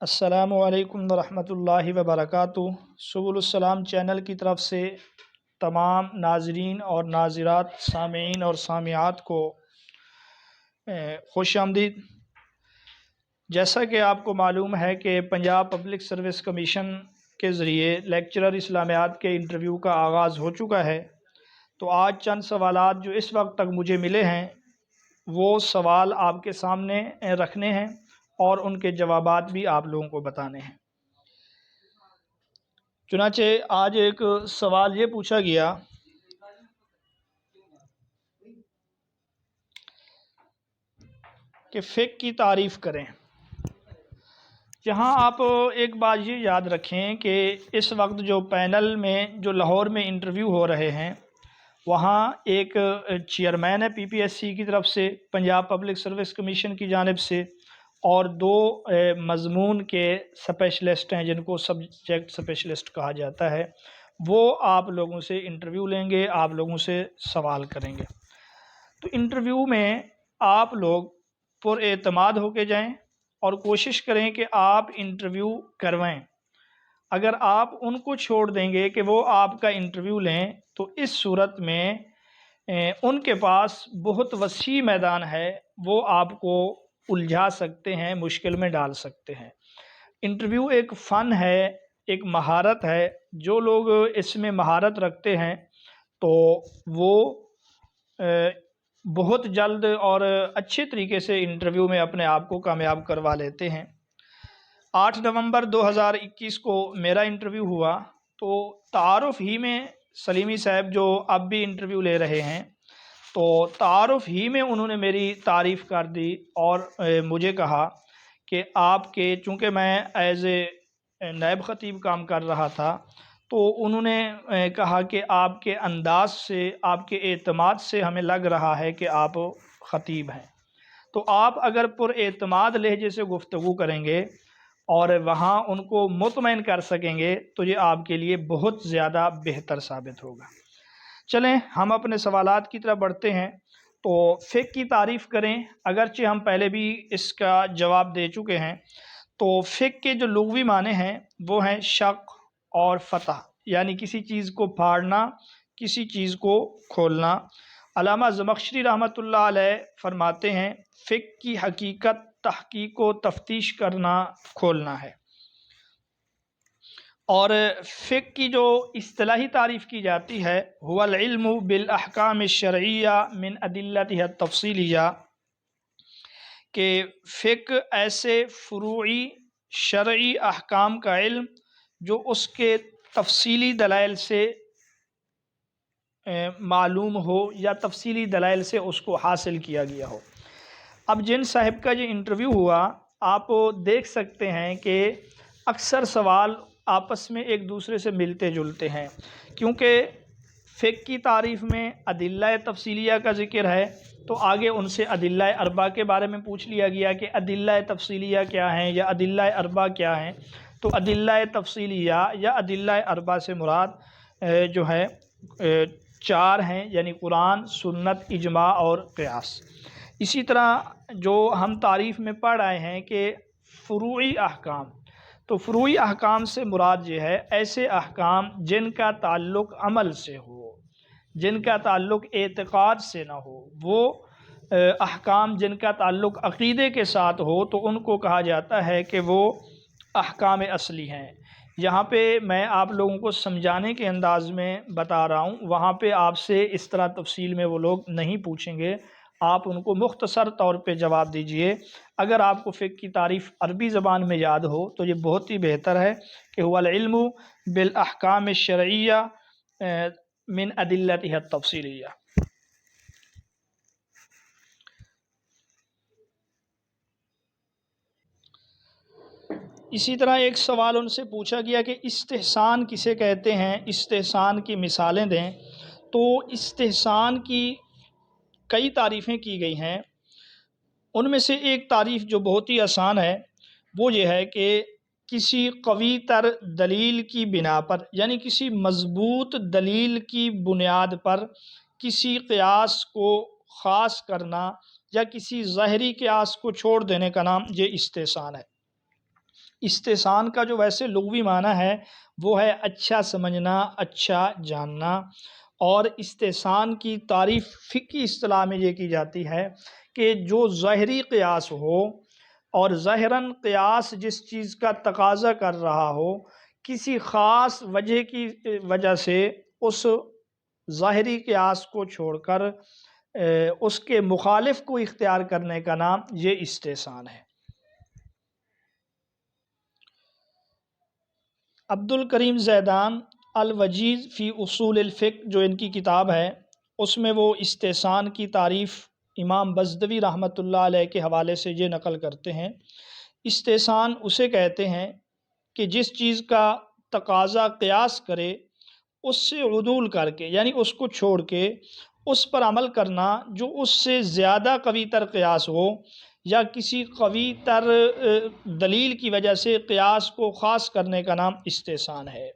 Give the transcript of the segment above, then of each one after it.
السلام علیکم ورحمۃ اللہ وبرکاتہ۔ سبل السلام چینل کی طرف سے تمام ناظرین اور ناظرات، سامعین اور سامعات کو خوش آمدید۔ جیسا کہ آپ کو معلوم ہے کہ پنجاب پبلک سروس کمیشن کے ذریعے لیکچرر اسلامیات کے انٹرویو کا آغاز ہو چکا ہے، تو آج چند سوالات جو اس وقت تک مجھے ملے ہیں وہ سوال آپ کے سامنے رکھنے ہیں اور ان کے جوابات بھی آپ لوگوں کو بتانے ہیں۔ چنانچہ آج ایک سوال یہ پوچھا گیا کہ فقہ کی تعریف کریں۔ یہاں آپ ایک بات یہ یاد رکھیں کہ اس وقت جو پینل میں جو لاہور میں انٹرویو ہو رہے ہیں، وہاں ایک چیئرمین ہے PPSC کی طرف سے، پنجاب پبلک سروس کمیشن کی جانب سے، اور دو مضمون کے سپیشلسٹ ہیں جن کو سبجیکٹ سپیشلسٹ کہا جاتا ہے۔ وہ آپ لوگوں سے انٹرویو لیں گے، آپ لوگوں سے سوال کریں گے۔ تو انٹرویو میں آپ لوگ پر اعتماد ہو کے جائیں اور کوشش کریں کہ آپ انٹرویو کروائیں۔ اگر آپ ان کو چھوڑ دیں گے کہ وہ آپ کا انٹرویو لیں تو اس صورت میں ان کے پاس بہت وسیع میدان ہے، وہ آپ کو الجھا سکتے ہیں، مشکل میں ڈال سکتے ہیں۔ انٹرویو ایک فن ہے، ایک مہارت ہے۔ جو لوگ اس میں مہارت رکھتے ہیں تو وہ بہت جلد اور اچھے طریقے سے انٹرویو میں اپنے آپ کو کامیاب کروا لیتے ہیں۔ 8 نومبر 2021 کو میرا انٹرویو ہوا، تو تعارف ہی میں سلیمی صاحب جو اب بھی انٹرویو لے رہے ہیں، تو تعارف ہی میں انہوں نے میری تعریف کر دی اور مجھے کہا کہ آپ کے، چونکہ میں ایز اے نائب خطیب کام کر رہا تھا، تو انہوں نے کہا کہ آپ کے انداز سے، آپ کے اعتماد سے ہمیں لگ رہا ہے کہ آپ خطیب ہیں۔ تو آپ اگر پر اعتماد لہجے سے گفتگو کریں گے اور وہاں ان کو مطمئن کر سکیں گے تو یہ آپ کے لیے بہت زیادہ بہتر ثابت ہوگا۔ چلیں ہم اپنے سوالات کی طرف بڑھتے ہیں۔ تو فقہ کی تعریف کریں، اگرچہ ہم پہلے بھی اس کا جواب دے چکے ہیں۔ تو فقہ کے جو لغوی معنی ہیں وہ ہیں شق اور فتح، یعنی کسی چیز کو پھاڑنا، کسی چیز کو کھولنا۔ علامہ زمخشری رحمۃ اللہ علیہ فرماتے ہیں فقہ کی حقیقت تحقیق و تفتیش کرنا، کھولنا ہے۔ اور فقہ کی جو اصطلاحی تعریف کی جاتی ہے هو العلم بالاحکام الشرعیہ من ادلتها التفصیلیہ، کہ فقہ ایسے فروعی شرعی احکام کا علم جو اس کے تفصیلی دلائل سے معلوم ہو یا تفصیلی دلائل سے اس کو حاصل کیا گیا ہو۔ اب جن صاحب کا یہ انٹرویو ہوا، آپ دیکھ سکتے ہیں کہ اکثر سوال آپس میں ایک دوسرے سے ملتے جلتے ہیں، کیونکہ فقہ کی تعریف میں ادلہ تفصیلیہ کا ذکر ہے، تو آگے ان سے ادلہ اربع کے بارے میں پوچھ لیا گیا کہ ادلہ تفصیلیہ کیا ہیں یا ادلہ اربع کیا ہیں۔ تو ادلہ تفصیلیہ یا ادلہ اربع سے مراد جو ہے 4 ہیں، یعنی قرآن، سنت، اجماع اور قیاس۔ اسی طرح جو ہم تعریف میں پڑھ آئے ہیں کہ فروعی احکام، تو فروعی احکام سے مراد یہ ہے ایسے احکام جن کا تعلق عمل سے ہو، جن کا تعلق اعتقاد سے نہ ہو، وہ احکام جن کا تعلق عقیدے کے ساتھ ہو تو ان کو کہا جاتا ہے کہ وہ احکام اصلی ہیں۔ یہاں پہ میں آپ لوگوں کو سمجھانے کے انداز میں بتا رہا ہوں، وہاں پہ آپ سے اس طرح تفصیل میں وہ لوگ نہیں پوچھیں گے، آپ ان کو مختصر طور پہ جواب دیجئے۔ اگر آپ کو فقہ کی تعریف عربی زبان میں یاد ہو تو یہ بہت ہی بہتر ہے کہ هو العلم بالاحکام الشرعیہ من ادلتها التفصیلیہ۔ اسی طرح ایک سوال ان سے پوچھا گیا کہ استحسان کسے کہتے ہیں، استحسان کی مثالیں دیں۔ تو استحسان کی کئی تعریفیں کی گئی ہیں، ان میں سے ایک تعریف جو بہت ہی آسان ہے وہ یہ ہے کہ کسی قوی تر دلیل کی بنا پر، یعنی کسی مضبوط دلیل کی بنیاد پر کسی قیاس کو خاص کرنا یا کسی ظاہری قیاس کو چھوڑ دینے کا نام یہ استحسان ہے۔ استحسان کا جو ویسے لغوی معنی ہے وہ ہے اچھا سمجھنا، اچھا جاننا، اور استحسان کی تعریف فقہی اصطلاح میں یہ کی جاتی ہے کہ جو ظاہری قیاس ہو اور ظاہراً قیاس جس چیز کا تقاضا کر رہا ہو، کسی خاص وجہ کی وجہ سے اس ظاہری قیاس کو چھوڑ کر اس کے مخالف کو اختیار کرنے کا نام یہ استحسان ہے۔ عبد الکریم زیدان الوجیز فی اصول الفقہ جو ان کی کتاب ہے، اس میں وہ استحسان کی تعریف امام بزدوی رحمۃ اللہ علیہ کے حوالے سے یہ نقل کرتے ہیں۔ استحسان اسے کہتے ہیں کہ جس چیز کا تقاضا قیاس کرے اس سے عدول کر کے، یعنی اس کو چھوڑ کے اس پر عمل کرنا جو اس سے زیادہ قوی تر قیاس ہو، یا کسی قوی تر دلیل کی وجہ سے قیاس کو خاص کرنے کا نام استحسان ہے۔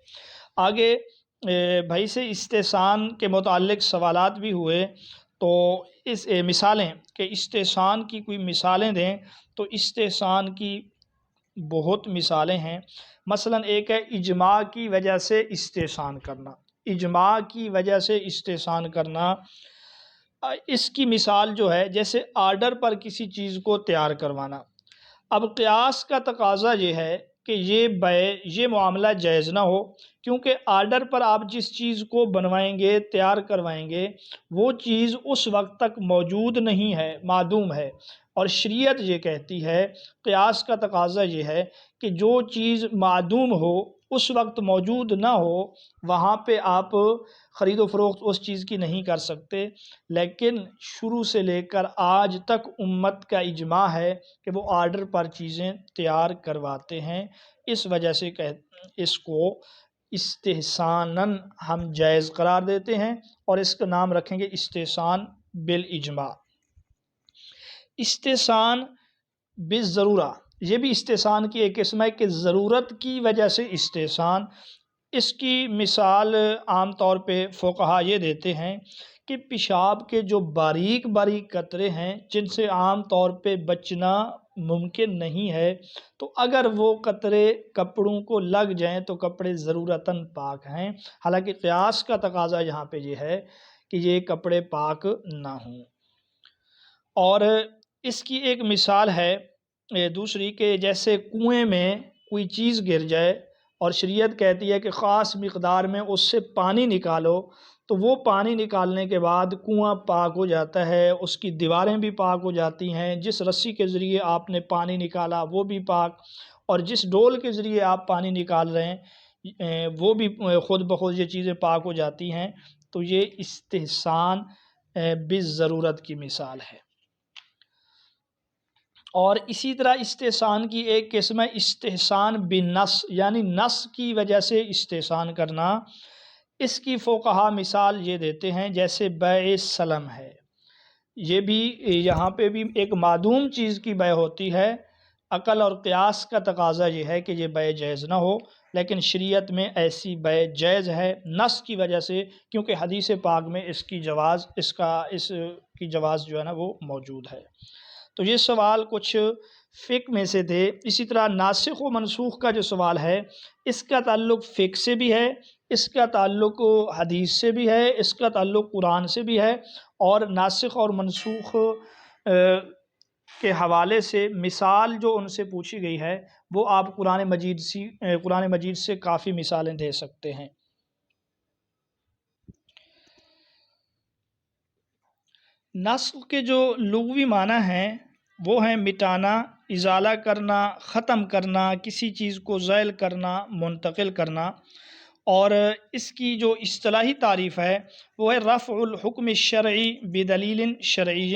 آگے بھائی سے استحسان کے متعلق سوالات بھی ہوئے، تو اس مثالیں کہ استحسان کی کوئی مثالیں دیں، تو استحسان کی بہت مثالیں ہیں۔ مثلا ایک ہے اجماع کی وجہ سے استحسان کرنا، اجماع کی وجہ سے استحسان کرنا۔ اس کی مثال جو ہے جیسے آرڈر پر کسی چیز کو تیار کروانا۔ اب قیاس کا تقاضا یہ ہے کہ یہ معاملہ جائز نہ ہو، کیونکہ آرڈر پر آپ جس چیز کو بنوائیں گے، تیار کروائیں گے، وہ چیز اس وقت تک موجود نہیں ہے، معدوم ہے، اور شریعت یہ کہتی ہے، قیاس کا تقاضا یہ ہے کہ جو چیز معدوم ہو، اس وقت موجود نہ ہو، وہاں پہ آپ خرید و فروخت اس چیز کی نہیں کر سکتے۔ لیکن شروع سے لے کر آج تک امت کا اجماع ہے کہ وہ آرڈر پر چیزیں تیار کرواتے ہیں، اس وجہ سے اس کو استحساناً ہم جائز قرار دیتے ہیں، اور اس کا نام رکھیں گے استحسان بالاجماع۔ استحسان بالضرورہ، یہ بھی استحسان کی ایک قسم ہے کہ ضرورت کی وجہ سے استحسان۔ اس کی مثال عام طور پہ فقہا یہ دیتے ہیں کہ پیشاب کے جو باریک باریک قطرے ہیں جن سے عام طور پہ بچنا ممکن نہیں ہے، تو اگر وہ قطرے کپڑوں کو لگ جائیں تو کپڑے ضرورتاً پاک ہیں، حالانکہ قیاس کا تقاضا یہاں پہ یہ ہے کہ یہ کپڑے پاک نہ ہوں۔ اور اس کی ایک مثال ہے دوسری کہ جیسے کنویں میں کوئی چیز گر جائے اور شریعت کہتی ہے کہ خاص مقدار میں اس سے پانی نکالو، تو وہ پانی نکالنے کے بعد کنواں پاک ہو جاتا ہے، اس کی دیواریں بھی پاک ہو جاتی ہیں، جس رسی کے ذریعے آپ نے پانی نکالا وہ بھی پاک، اور جس ڈول کے ذریعے آپ پانی نکال رہے ہیں وہ بھی خود بخود یہ چیزیں پاک ہو جاتی ہیں۔ تو یہ استحسان بالضرورت کی مثال ہے۔ اور اسی طرح استحسان کی ایک قسم ہے استحسان بالنص، یعنی نص کی وجہ سے استحسان کرنا۔ اس کی فقہا مثال یہ دیتے ہیں جیسے بیع سلم ہے، یہ بھی یہاں پہ بھی ایک معدوم چیز کی بیع ہوتی ہے، عقل اور قیاس کا تقاضا یہ ہے کہ یہ بیع جائز نہ ہو، لیکن شریعت میں ایسی بیع جائز ہے نص کی وجہ سے، کیونکہ حدیث پاک میں اس کی جواز جو ہے نا وہ موجود ہے۔ تو یہ سوال کچھ فقہ میں سے تھے۔ اسی طرح ناسخ و منسوخ کا جو سوال ہے، اس کا تعلق فقہ سے بھی ہے، اس کا تعلق حدیث سے بھی ہے، اس کا تعلق قرآن سے بھی ہے، اور ناسخ اور منسوخ کے حوالے سے مثال جو ان سے پوچھی گئی ہے وہ آپ قرآن مجید سے کافی مثالیں دے سکتے ہیں۔ نسخ کے جو لغوی معنی ہیں وہ ہیں مٹانا، ازالہ کرنا، ختم کرنا، کسی چیز کو زائل کرنا، منتقل کرنا۔ اور اس کی جو اصطلاحی تعریف ہے وہ ہے رفع الحکم الشرعی بدلیل شرعی،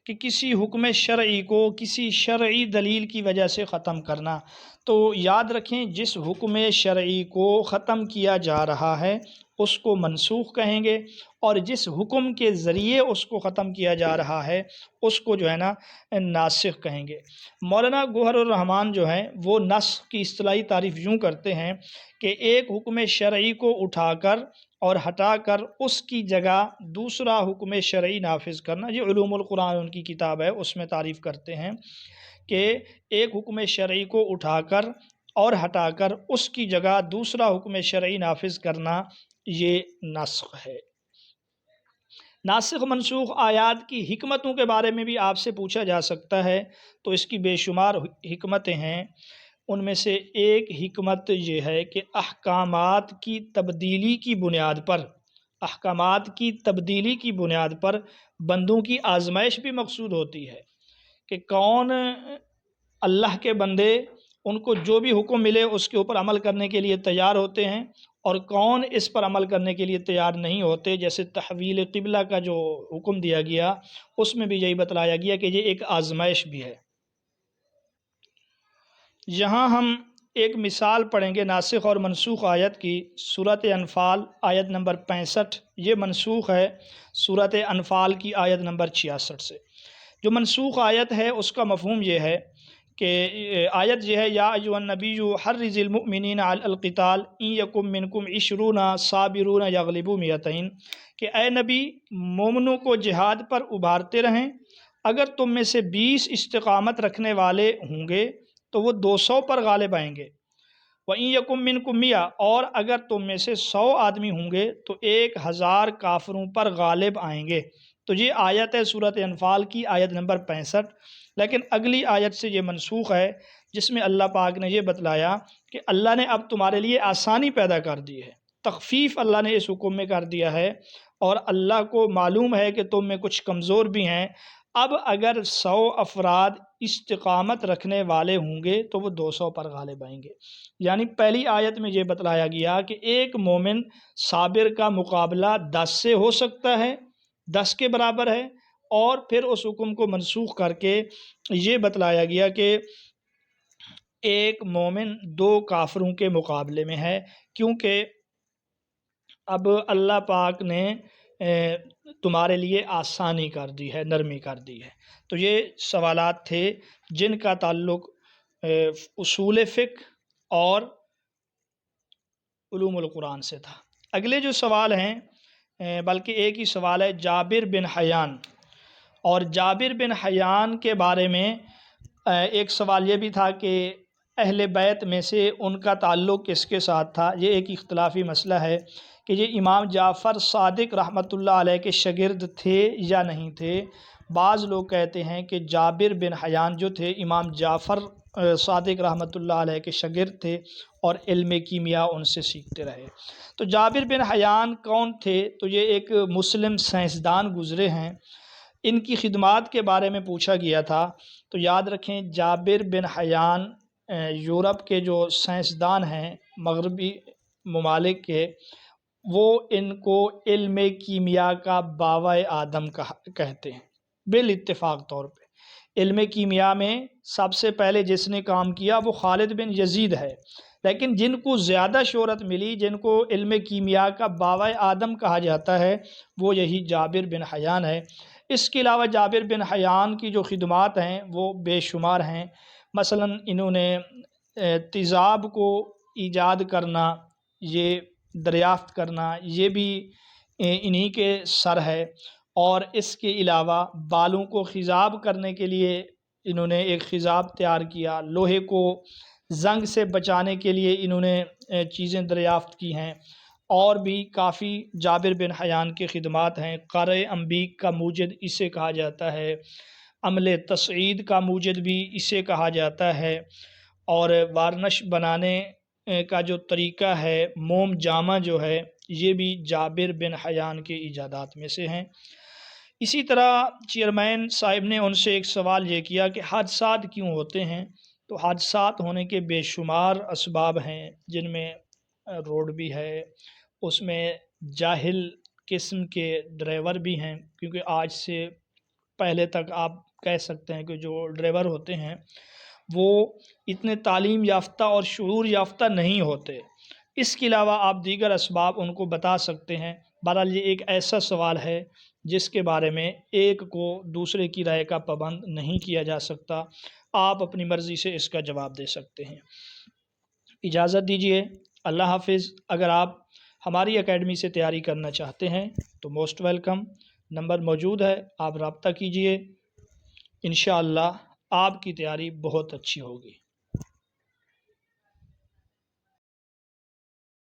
کہ کسی حکم شرعی کو کسی شرعی دلیل کی وجہ سے ختم کرنا۔ تو یاد رکھیں جس حکم شرعی کو ختم کیا جا رہا ہے اس کو منسوخ کہیں گے، اور جس حکم کے ذریعے اس کو ختم کیا جا رہا ہے اس کو جو ہے نا ناسخ کہیں گے۔ مولانا گوہر الرحمان جو ہیں وہ نسخ کی اصطلاحی تعریف یوں کرتے ہیں کہ ایک حکم شرعی کو اٹھا کر اور ہٹا کر اس کی جگہ دوسرا حکم شرعی نافذ کرنا۔ یہ علوم القرآن ان کی کتاب ہے، اس میں تعریف کرتے ہیں کہ ایک حکم شرعی کو اٹھا کر اور ہٹا کر اس کی جگہ دوسرا حکم شرعی نافذ کرنا یہ نسخ ہے۔ ناسخ منسوخ آیات کی حکمتوں کے بارے میں بھی آپ سے پوچھا جا سکتا ہے، تو اس کی بے شمار حکمتیں ہیں۔ ان میں سے ایک حکمت یہ ہے کہ احکامات کی تبدیلی کی بنیاد پر بندوں کی آزمائش بھی مقصود ہوتی ہے، کہ کون اللہ کے بندے ان کو جو بھی حکم ملے اس کے اوپر عمل کرنے کے لیے تیار ہوتے ہیں، اور کون اس پر عمل کرنے کے لیے تیار نہیں ہوتے۔ جیسے تحویل قبلہ کا جو حکم دیا گیا، اس میں بھی یہی بتلایا گیا کہ یہ ایک آزمائش بھی ہے۔ یہاں ہم ایک مثال پڑھیں گے ناسخ اور منسوخ آیت کی، سورۃ انفال آیت نمبر 65، یہ منسوخ ہے سورۃ انفال کی آیت نمبر 66 سے۔ جو منسوخ آیت ہے اس کا مفہوم یہ ہے کہ آیت یہ ہے، یا ایھا النبی حرض المؤمنین علی القتال ان یکم منکم 20 صابرون یغلبوا 200، کہ اے نبی مومنوں کو جہاد پر ابھارتے رہیں، اگر تم میں سے 20 استقامت رکھنے والے ہوں گے تو وہ 200 پر غالب آئیں گے۔ وَإِن يَكُن مِّنكُم 100، اور اگر تم میں سے 100 آدمی ہوں گے تو 1000 کافروں پر غالب آئیں گے۔ تو یہ آیت ہے سورۃ انفال کی آیت نمبر 65۔ لیکن اگلی آیت سے یہ منسوخ ہے، جس میں اللہ پاک نے یہ بتلایا کہ اللہ نے اب تمہارے لیے آسانی پیدا کر دی ہے، تخفیف اللہ نے اس حکم میں کر دیا ہے، اور اللہ کو معلوم ہے کہ تم میں کچھ کمزور بھی ہیں۔ اب اگر 100 افراد استقامت رکھنے والے ہوں گے تو وہ 200 پر غالب آئیں گے۔ یعنی پہلی آیت میں یہ بتلایا گیا کہ ایک مومن صابر کا مقابلہ 10 سے ہو سکتا ہے، 10 کے برابر ہے، اور پھر اس حکم کو منسوخ کر کے یہ بتلایا گیا کہ ایک مومن 2 کافروں کے مقابلے میں ہے، کیونکہ اب اللہ پاک نے تمہارے لیے آسانی کر دی ہے، نرمی کر دی ہے۔ تو یہ سوالات تھے جن کا تعلق اصول فقہ اور علوم القرآن سے تھا۔ اگلے جو سوال ہیں، بلکہ ایک ہی سوال ہے جابر بن حیان، اور جابر بن حیان کے بارے میں ایک سوال یہ بھی تھا کہ اہل بیت میں سے ان کا تعلق کس کے ساتھ تھا۔ یہ ایک اختلافی مسئلہ ہے کہ یہ امام جعفر صادق رحمۃ اللہ علیہ کے شاگرد تھے یا نہیں تھے۔ بعض لوگ کہتے ہیں کہ جابر بن حیان جو تھے امام جعفر صادق رحمۃ اللہ علیہ کے شاگرد تھے، اور علم کیمیا ان سے سیکھتے رہے۔ تو جابر بن حیان کون تھے؟ تو یہ ایک مسلم سائنسدان گزرے ہیں، ان کی خدمات کے بارے میں پوچھا گیا تھا۔ تو یاد رکھیں جابر بن حیان یورپ کے جو سائنسدان ہیں مغربی ممالک کے، وہ ان کو علم کیمیا کا باوائے آدم کہتے ہیں بالاتفاق طور پہ۔ علم کیمیا میں سب سے پہلے جس نے کام کیا وہ خالد بن یزید ہے، لیکن جن کو زیادہ شہرت ملی، جن کو علم کیمیا کا باوائے آدم کہا جاتا ہے، وہ یہی جابر بن حیان ہے۔ اس کے علاوہ جابر بن حیان کی جو خدمات ہیں وہ بے شمار ہیں۔ مثلا انہوں نے تیزاب کو ایجاد کرنا، یہ دریافت کرنا، یہ بھی انہی کے سر ہے۔ اور اس کے علاوہ بالوں کو خضاب کرنے کے لیے انہوں نے ایک خضاب تیار کیا، لوہے کو زنگ سے بچانے کے لیے انہوں نے چیزیں دریافت کی ہیں، اور بھی کافی جابر بن حیان کی خدمات ہیں۔ قرع انبیق کا موجد اسے کہا جاتا ہے، عمل تصعید کا موجد بھی اسے کہا جاتا ہے، اور وارنش بنانے کا جو طریقہ ہے، موم جامہ جو ہے، یہ بھی جابر بن حیان کے ایجادات میں سے ہیں۔ اسی طرح چیئرمین صاحب نے ان سے ایک سوال یہ کیا کہ حادثات کیوں ہوتے ہیں؟ تو حادثات ہونے کے بے شمار اسباب ہیں، جن میں روڈ بھی ہے، اس میں جاہل قسم کے ڈرائیور بھی ہیں، کیونکہ آج سے پہلے تک آپ کہہ سکتے ہیں کہ جو ڈرائیور ہوتے ہیں وہ اتنے تعلیم یافتہ اور شعور یافتہ نہیں ہوتے۔ اس کے علاوہ آپ دیگر اسباب ان کو بتا سکتے ہیں۔ بہرحال یہ ایک ایسا سوال ہے جس کے بارے میں ایک کو دوسرے کی رائے کا پابند نہیں کیا جا سکتا، آپ اپنی مرضی سے اس کا جواب دے سکتے ہیں۔ اجازت دیجیے، اللہ حافظ۔ اگر آپ ہماری اکیڈمی سے تیاری کرنا چاہتے ہیں تو موسٹ ویلکم، نمبر موجود ہے، آپ رابطہ کیجیے، انشاءاللہ آپ کی تیاری بہت اچھی ہوگی۔